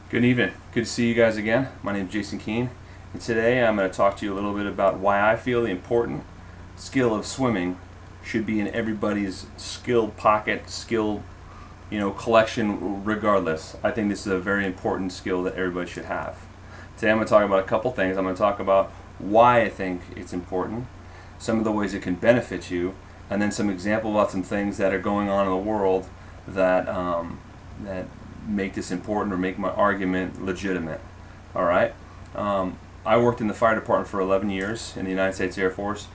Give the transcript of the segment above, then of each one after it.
Good evening. Good to see you guys again. My name is Jason Keene, and today I'm going to talk to you a little bit about why I feel the important skill of swimming should be in everybody's skill pocket, skill, collection regardless. I think this is a very important skill that everybody should have. Today I'm going to talk about a couple things. I'm going to talk about why I think it's important, some of the ways it can benefit you, and then some example about some things that are going on in the world that make this important or make my argument legitimate. All right. I worked in the fire department for 11 years in the United States Air Force,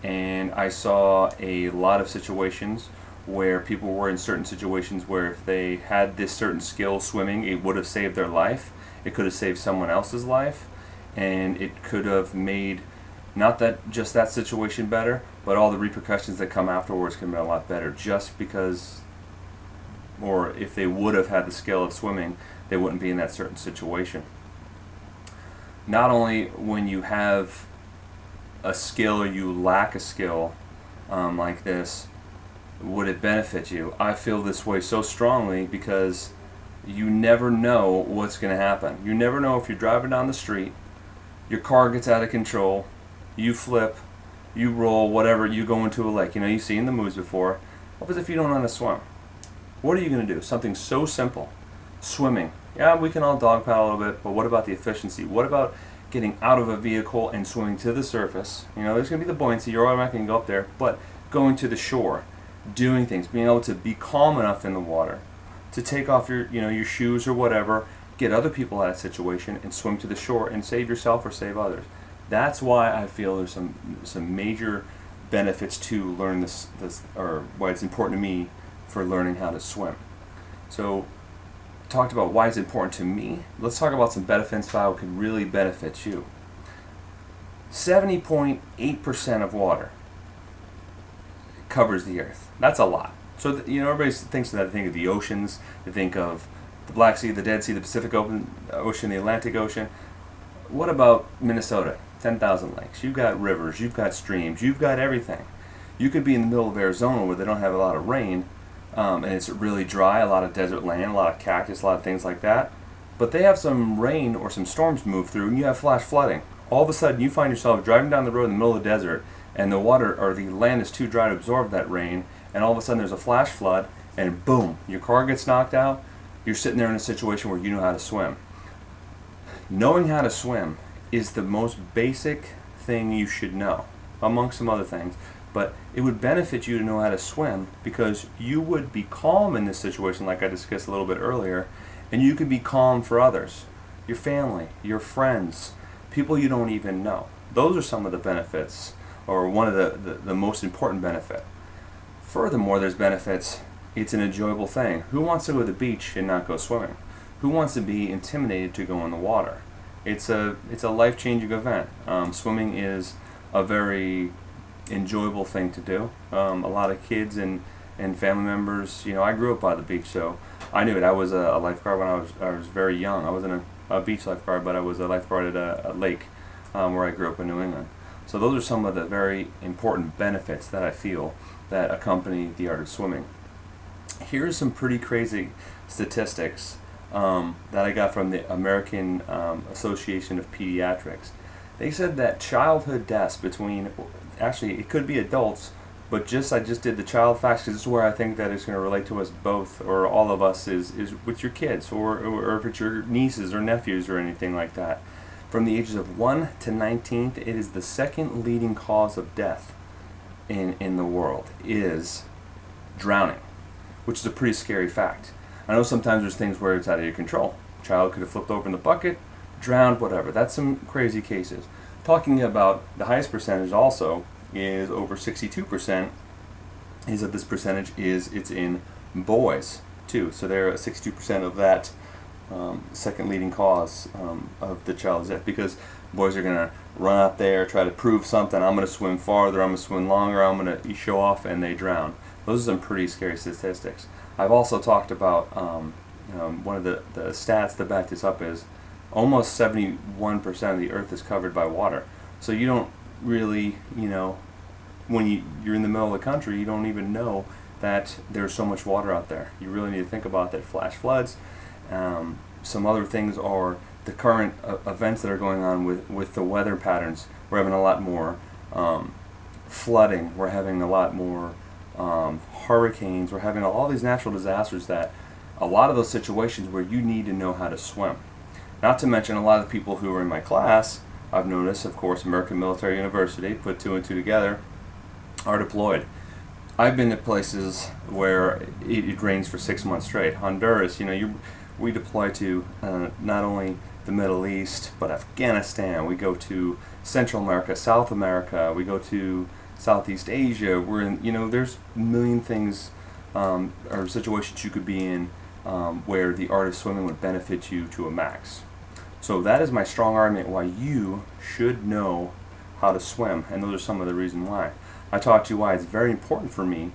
and I saw a lot of situations where people were in certain situations where if they had this certain skill, swimming, it would have saved their life. It could have saved someone else's life, and it could have made not that just that situation better, but all the repercussions that come afterwards can be a lot better just because, or if they would have had the skill of swimming, they wouldn't be in that certain situation. Not only when you have a skill or you lack a skill like this, would it benefit you. I feel this way so strongly because you never know what's going to happen. You never know if you're driving down the street, your car gets out of control, you flip, you roll, whatever, you go into a lake. You've seen the movies before. What happens if you don't know how to swim? What are you going to do? Something so simple. Swimming. Yeah, we can all dog paddle a little bit, but what about the efficiency? What about getting out of a vehicle and swimming to the surface? There's going to be the buoyancy. You're automatically going to go up there, but going to the shore, doing things, being able to be calm enough in the water, to take off your shoes or whatever, get other people out of that situation and swim to the shore and save yourself or save others. That's why I feel there's some major benefits to learn this, or why it's important to me for learning how to swim. So, talked about why it's important to me. Let's talk about some benefits, how it can really benefit you. 70.8% of water covers the earth. That's a lot. So, everybody thinks that. They think of the oceans, they think of the Black Sea, the Dead Sea, the Pacific Ocean, the Atlantic Ocean. What about Minnesota? 10,000 lakes. You've got rivers, you've got streams, you've got everything. You could be in the middle of Arizona where they don't have a lot of rain, and it's really dry, a lot of desert land, a lot of cactus, a lot of things like that. But they have some rain or some storms move through, and you have flash flooding. All of a sudden, you find yourself driving down the road in the middle of the desert, and the water or the land is too dry to absorb that rain, and all of a sudden there's a flash flood, and boom, your car gets knocked out. You're sitting there in a situation where you know how to swim. Knowing how to swim is the most basic thing you should know, amongst some other things. But it would benefit you to know how to swim because you would be calm in this situation, like I discussed a little bit earlier, and you could be calm for others, your family, your friends, people you don't even know. Those are some of the benefits, or one of the most important benefit. Furthermore, there's benefits. It's an enjoyable thing. Who wants to go to the beach and not go swimming? Who wants to be intimidated to go in the water? It's a life-changing event. Swimming is a very enjoyable thing to do. A lot of kids and family members, I grew up by the beach, so I knew it. I was a lifeguard when I was very young. I wasn't a beach lifeguard, but I was a lifeguard at a lake where I grew up in New England. So those are some of the very important benefits that I feel that accompany the art of swimming. Here's some pretty crazy statistics that I got from the American Association of Pediatrics. They said that childhood deaths actually it could be adults, but I just did the child facts because this is where I think that it's going to relate to us both, or all of us, is with your kids, or if it's your nieces or nephews or anything like that. From the ages of 1 to 19, it is the second leading cause of death in the world is drowning, which is a pretty scary fact. I know sometimes there's things where it's out of your control. Child could have flipped over in the bucket, drowned, whatever. That's some crazy cases. Talking about the highest percentage also is over 62% is that this percentage it's in boys too. So they're 62% of that second leading cause of the child's death, because boys are going to run out there, try to prove something. I'm going to swim farther, I'm going to swim longer, I'm going to show off, and they drown. Those are some pretty scary statistics. I've also talked about one of the stats that back this up is almost 71% of the earth is covered by water. So you don't really, when you're in the middle of the country, you don't even know that there's so much water out there. You really need to think about that flash floods. some other things are the current events that are going on with the weather patterns. We're having a lot more flooding. We're having a lot more hurricanes. We're having all these natural disasters that a lot of those situations where you need to know how to swim. Not to mention a lot of the people who are in my class, I've noticed, of course, American Military University, put two and two together, are deployed. I've been to places where it rains for 6 months straight. Honduras, we deploy to not only the Middle East, but Afghanistan. We go to Central America, South America. We go to Southeast Asia. We're in, there's a million things or situations you could be in where the art of swimming would benefit you to a max. So that is my strong argument why you should know how to swim, and those are some of the reasons why. I talked to you why it's very important for me,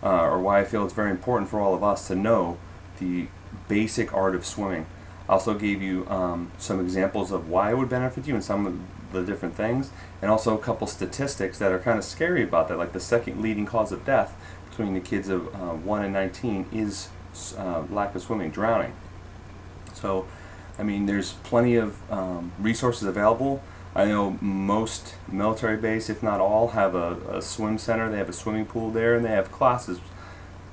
or why I feel it's very important for all of us to know the basic art of swimming. I also gave you some examples of why it would benefit you and some of the different things, and also a couple statistics that are kind of scary about that, like the second leading cause of death between the kids of 1 and 19 is lack of swimming, drowning. So, there's plenty of resources available. I know most military base, if not all, have a swim center. They have a swimming pool there, and they have classes.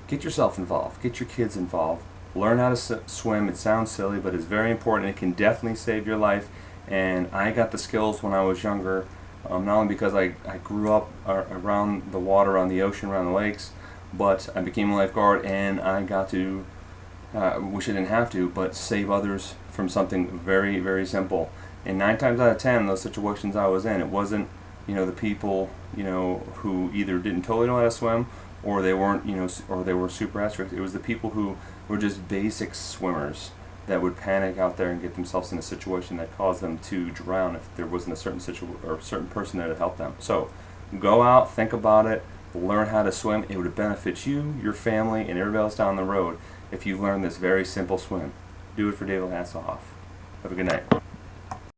Get yourself involved. Get your kids involved. Learn how to swim. It sounds silly, but it's very important. It can definitely save your life. And I got the skills when I was younger, not only because I grew up around the water, on the ocean, around the lakes, but I became a lifeguard, and I got to, wish I didn't have to, but save others from something very, very simple. And 9 times out of 10, those situations I was in, it wasn't, the people, who either didn't totally know how to swim, or they weren't, or they were super experts. It was the people who were just basic swimmers that would panic out there and get themselves in a situation that caused them to drown if there wasn't a certain or a certain person there to help them. So go out, think about it, learn how to swim. It would benefit you, your family, and everybody else down the road if you learn this very simple swim. Do it for David Hasselhoff. Have a good night.